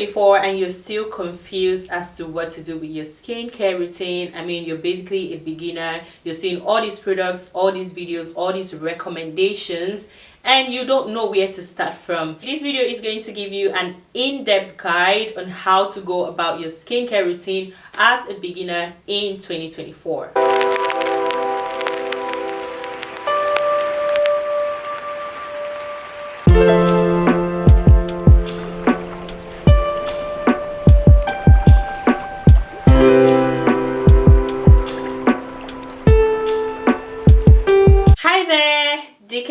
2024 and you're still confused as to what to do with your skincare routine, I mean, you're basically a beginner, you're seeing all these products, all these videos, all these recommendations, and you don't know where to start from. This video is going to give you an in-depth guide on how to go about your skincare routine as a beginner in 2024.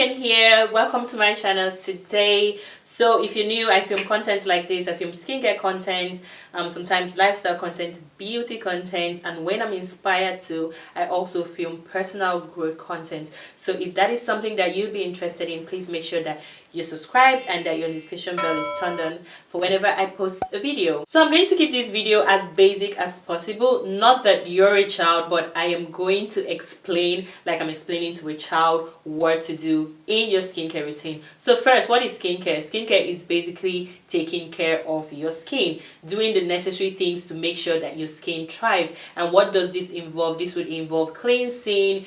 Here, welcome to my channel today. So if you're new, I film content like this. I film skincare content, sometimes lifestyle content, beauty content, and when I'm inspired to, I also film personal growth content. So if that is something that you'd be interested in, please make sure that you subscribe and that your notification bell is turned on for whenever I post a video. So I'm going to keep this video as basic as possible. Not that you're a child, but I am going to explain like I'm explaining to a child what to do in your skincare routine. So first, what is skincare? Skincare is basically taking care of your skin, doing the necessary things to make sure that your skin thrives. And what does this involve? This would involve cleansing,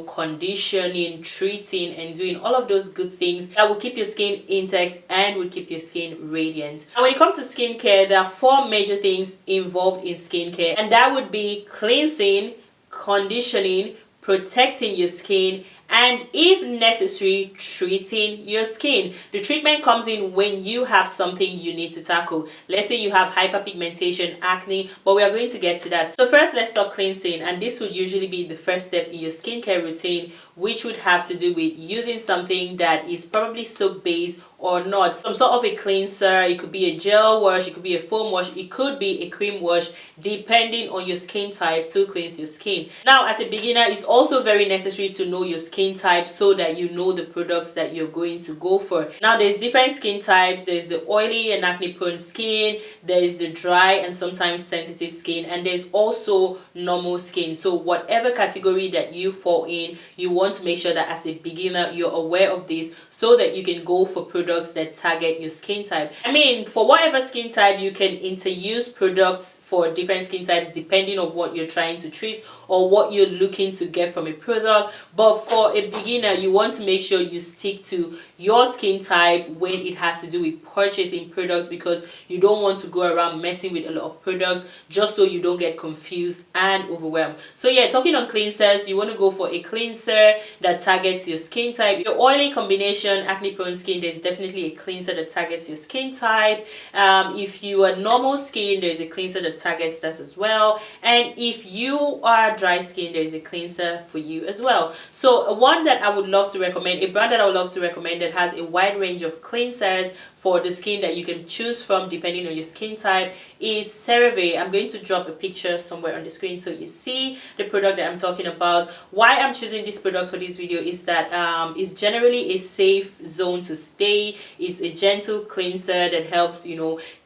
conditioning, treating, and doing all of those good things that will keep your skin intact and will keep your skin radiant. And when it comes to skincare, there are 4 major things involved in skincare, and that would be cleansing, conditioning, protecting your skin, and if necessary, treating your skin. The treatment comes in when you have something you need to tackle. Let's say you have hyperpigmentation, acne, but we are going to get to that. So first, let's talk cleansing, and this would usually be the first step in your skincare routine, which would have to do with using something that is probably soap-based or not. Some sort of a cleanser. It could be a gel wash, it could be a foam wash, it could be a cream wash, depending on your skin type, to cleanse your skin. Now, as a beginner, it's also very necessary to know your skin type so that you know the products that you're going to go for. Now, there's different skin types. There's the oily and acne prone skin, there's the dry and sometimes sensitive skin, and there's also normal skin. So whatever category that you fall in, you want to make sure that as a beginner you're aware of this so that you can go for products that target your skin type. I mean, for whatever skin type, you can interuse products for different skin types depending on what you're trying to treat or what you're looking to get from a product. But for a beginner, you want to make sure you stick to your skin type when it has to do with purchasing products, because you don't want to go around messing with a lot of products just so you don't get confused and overwhelmed. So yeah, talking on cleansers, you want to go for a cleanser that targets your skin type. Your oily combination, acne prone skin, there's definitely a cleanser that targets your skin type. If you are normal skin, there's a cleanser that targets that as well. And if you are dry skin, there's a cleanser for you as well. So one that I would love to recommend, a brand that I would love to recommend that has a wide range of cleansers for the skin that you can choose from depending on your skin type, is CeraVe. I'm going to drop a picture somewhere on the screen so you see the product that I'm talking about. Why I'm choosing this product for this video is that it's generally a safe zone to stay. It's a gentle cleanser that helps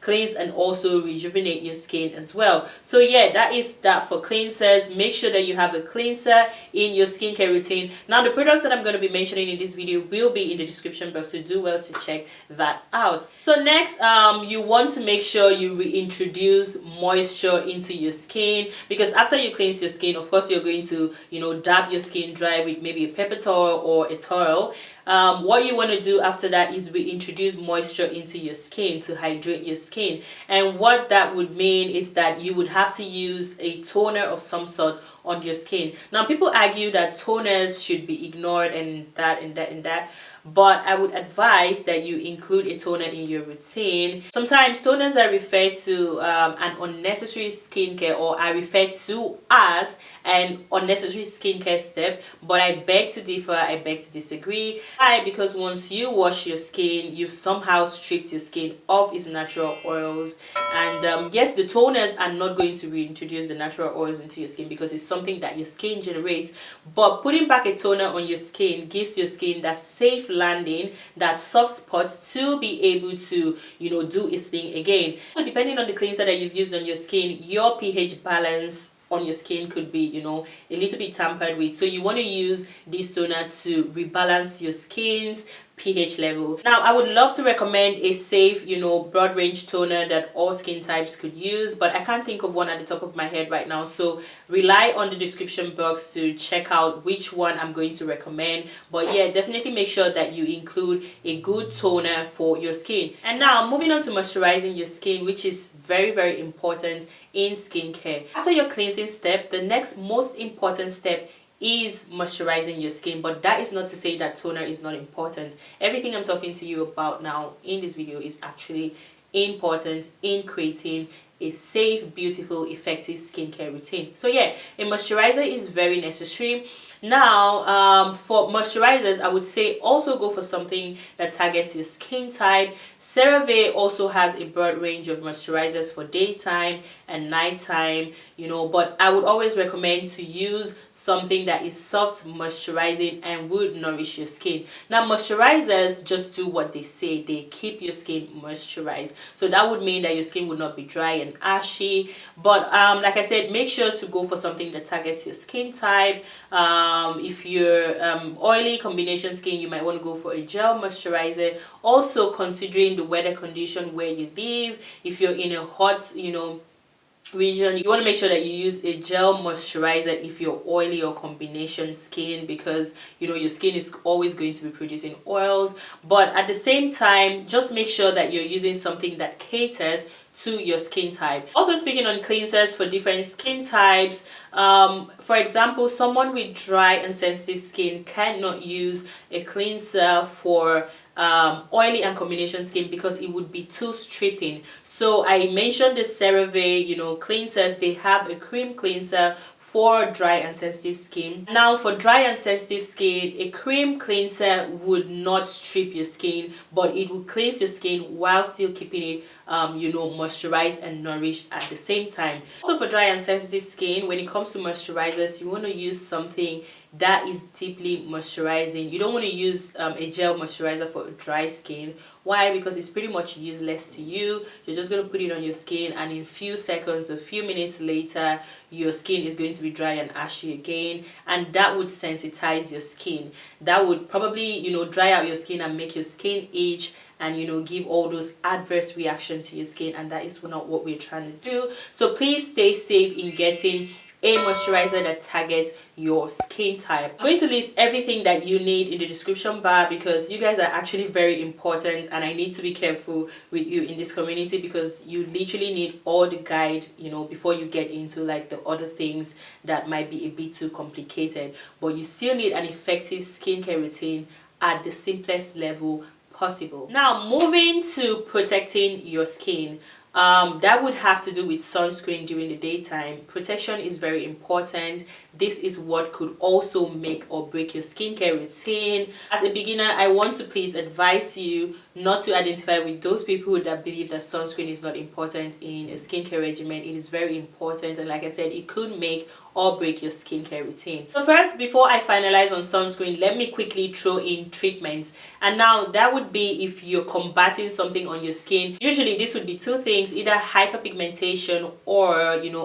cleanse and also rejuvenate your skin as well. So yeah, that is that for cleansers. Make sure that you have a cleanser in your skincare routine. Now, the products that I'm going to be mentioning in this video will be in the description box, so do well to check that out. So next, you want to make sure you reintroduce moisture into your skin, because after you cleanse your skin, of course, you're going to dab your skin dry with maybe a paper towel or a towel. What you want to do after that is reintroduce moisture into your skin to hydrate your skin. And what that would mean is that you would have to use a toner of some sort on your skin. Now, people argue that toners should be ignored and that, but I would advise that you include a toner in your routine. Sometimes toners are referred to an unnecessary skincare, or are referred to as an unnecessary skincare step, but I beg to differ, I beg to disagree. Why? Because once you wash your skin, you've somehow stripped your skin of its natural oils, and yes, the toners are not going to reintroduce the natural oils into your skin because it's something that your skin generates, but putting back a toner on your skin gives your skin that safe landing, that soft spot to be able to do its thing again. So depending on the cleanser that you've used on your skin, your pH balance on your skin could be a little bit tampered with. So you want to use this toner to rebalance your skin's pH level. Now I would love to recommend a safe, broad range toner that all skin types could use, but I can't think of one at the top of my head right now, so rely on the description box to check out which one I'm going to recommend. But yeah, definitely make sure that you include a good toner for your skin. And now moving on to moisturizing your skin, which is very, very important in skincare. After your cleansing step, the next most important step is moisturizing your skin. But that is not to say that toner is not important. Everything I'm talking to you about now in this video is actually important in creating a safe, beautiful, effective skincare routine. So yeah, a moisturizer is very necessary. Now, for moisturizers, I would say also go for something that targets your skin type. CeraVe also has a broad range of moisturizers for daytime and nighttime, but I would always recommend to use something that is soft, moisturizing, and would nourish your skin. Now, moisturizers just do what they say. They keep your skin moisturized. So that would mean that your skin would not be dry and ashy. But like I said, make sure to go for something that targets your skin type. If you're oily combination skin, you might want to go for a gel moisturizer. Also considering the weather condition where you live. If you're in a hot, region, you want to make sure that you use a gel moisturizer if you're oily or combination skin, because your skin is always going to be producing oils. But at the same time, just make sure that you're using something that caters to your skin type. Also, speaking on cleansers for different skin types, for example, someone with dry and sensitive skin cannot use a cleanser for oily and combination skin because it would be too stripping. So I mentioned the CeraVe cleansers. They have a cream cleanser for dry and sensitive skin. Now, for dry and sensitive skin, a cream cleanser would not strip your skin, but it will cleanse your skin while still keeping it moisturized and nourished at the same time. Also, for dry and sensitive skin, when it comes to moisturizers, you want to use something that is deeply moisturizing. You don't want to use a gel moisturizer for dry skin. Why? Because it's pretty much useless to you. You're just going to put it on your skin, and in a few seconds, a few minutes later, your skin is going to be dry and ashy again, and that would sensitize your skin. That would probably dry out your skin and make your skin itch and give all those adverse reactions to your skin, and that is not what we're trying to do. So please stay safe in getting a moisturizer that targets your skin type. I'm going to list everything that you need in the description bar because you guys are actually very important, and I need to be careful with you in this community because you literally need all the guide before you get into like the other things that might be a bit too complicated. But you still need an effective skincare routine at the simplest level possible. Now, moving to protecting your skin, that would have to do with sunscreen during the daytime. Protection is very important. This is what could also make or break your skincare routine. As a beginner, I want to please advise you not to identify with those people that believe that sunscreen is not important in a skincare regimen. It is very important, and like I said, it could make or break your skincare routine. So first, before I finalize on sunscreen, let me quickly throw in treatments. And now that would be if you're combating something on your skin. Usually this would be two things, either hyperpigmentation or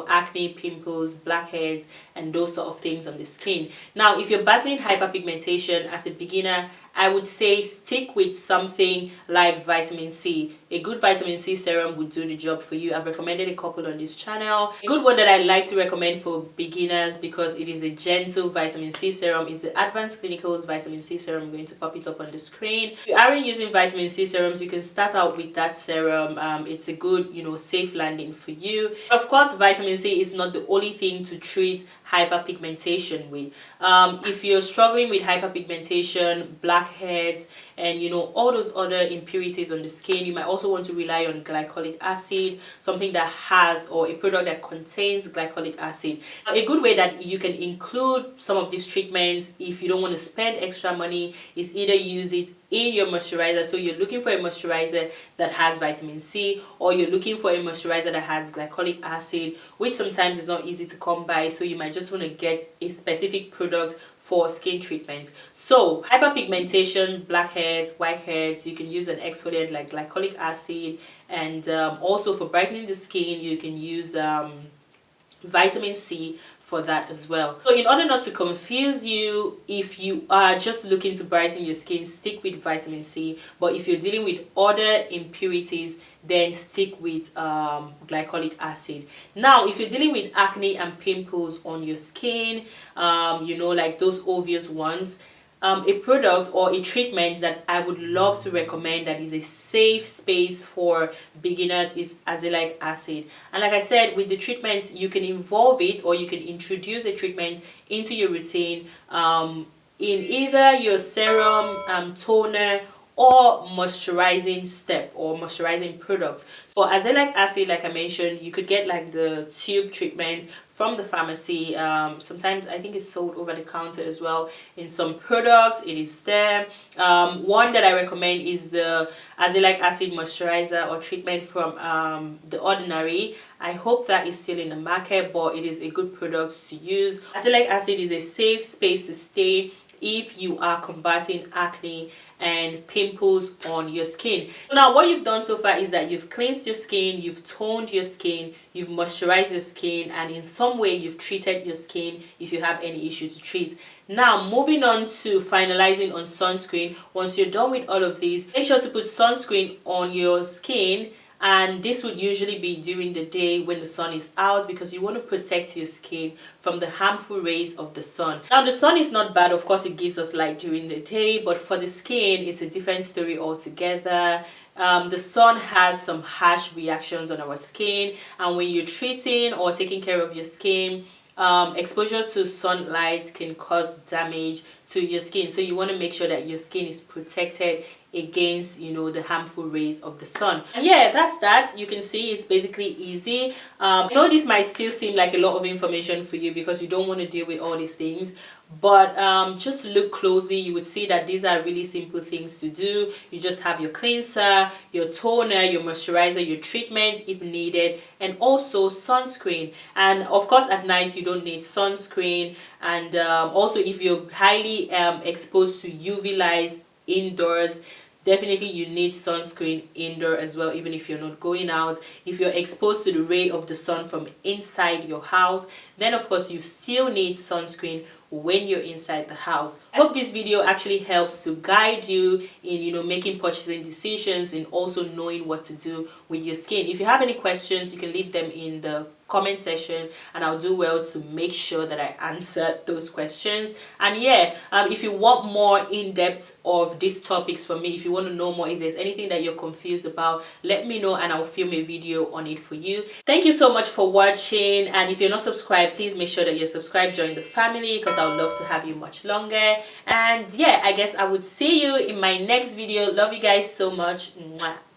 acne, pimples, blackheads, and those sort of things on the skin. Now, if you're battling hyperpigmentation as a beginner, I would say stick with something like vitamin C. A good vitamin C serum would do the job for you. I've recommended a couple on this channel. A good one that I like to recommend for beginners because it is a gentle vitamin C serum is the Advanced Clinicals Vitamin C Serum. I'm going to pop it up on the screen. If you aren't using vitamin C serums, you can start out with that serum. It's a good, safe landing for you. Of course, vitamin C is not the only thing to treat hyperpigmentation with. If you're struggling with hyperpigmentation, blackheads, and all those other impurities on the skin, you might also want to rely on glycolic acid, something that has, or a product that contains glycolic acid. Now, a good way that you can include some of these treatments if you don't want to spend extra money is either use it in your moisturizer. So you're looking for a moisturizer that has vitamin C, or you're looking for a moisturizer that has glycolic acid, which sometimes is not easy to come by, so you might just want to get a specific product for skin treatment. So hyperpigmentation, blackheads, whiteheads, you can use an exfoliant like glycolic acid, and also for brightening the skin you can use vitamin C for that as well. So in order not to confuse you, if you are just looking to brighten your skin, stick with vitamin C. But if you're dealing with other impurities, then stick with glycolic acid. Now if you're dealing with acne and pimples on your skin, you know, like those obvious ones, a product or a treatment that I would love to recommend that is a safe space for beginners is azelaic acid. And like I said, with the treatments, you can involve it, or you can introduce a treatment into your routine in either your serum, toner, or moisturizing step or moisturizing product. So azelaic acid, like I mentioned, you could get like the tube treatment from the pharmacy. Sometimes I think it's sold over the counter as well in some products. It is there. One that I recommend is the azelaic acid moisturizer or treatment from The Ordinary. I hope that is still in the market, but it is a good product to use. Azelaic acid is a safe space to stay if you are combating acne and pimples on your skin. Now what you've done so far is that you've cleansed your skin, you've toned your skin, you've moisturized your skin, and in some way you've treated your skin if you have any issues to treat. Now moving on to finalizing on sunscreen. Once you're done with all of these, make sure to put sunscreen on your skin, and this would usually be during the day when the sun is out, because you want to protect your skin from the harmful rays of the sun. Now the sun is not bad, of course it gives us light during the day, but for the skin it's a different story altogether. The sun has some harsh reactions on our skin, and when you're treating or taking care of your skin, exposure to sunlight can cause damage to your skin. So you want to make sure that your skin is protected against, you know, the harmful rays of the sun. And yeah, that's that. You can see it's basically easy. I know this might still seem like a lot of information for you because you don't want to deal with all these things, but just look closely. You would see that these are really simple things to do. You just have your cleanser, your toner, your moisturizer, your treatment if needed, and also sunscreen. And of course at night you don't need sunscreen. And also if you're highly exposed to UV lights indoors, definitely you need sunscreen indoor as well, even if you're not going out. If you're exposed to the ray of the sun from inside your house, then of course you still need sunscreen when you're inside the house. I hope this video actually helps to guide you in, you know, making purchasing decisions and also knowing what to do with your skin. If you have any questions, you can leave them in the comment section and I'll do well to make sure that I answer those questions. And yeah, if you want more in-depth of these topics from me, if you want to know more, if there's anything that you're confused about, let me know and I'll film a video on it for you. Thank you so much for watching, and if you're not subscribed, please make sure that you're subscribed, join the family, because I would love to have you much longer. And yeah, I guess I would see you in my next video. Love you guys so much. Mwah.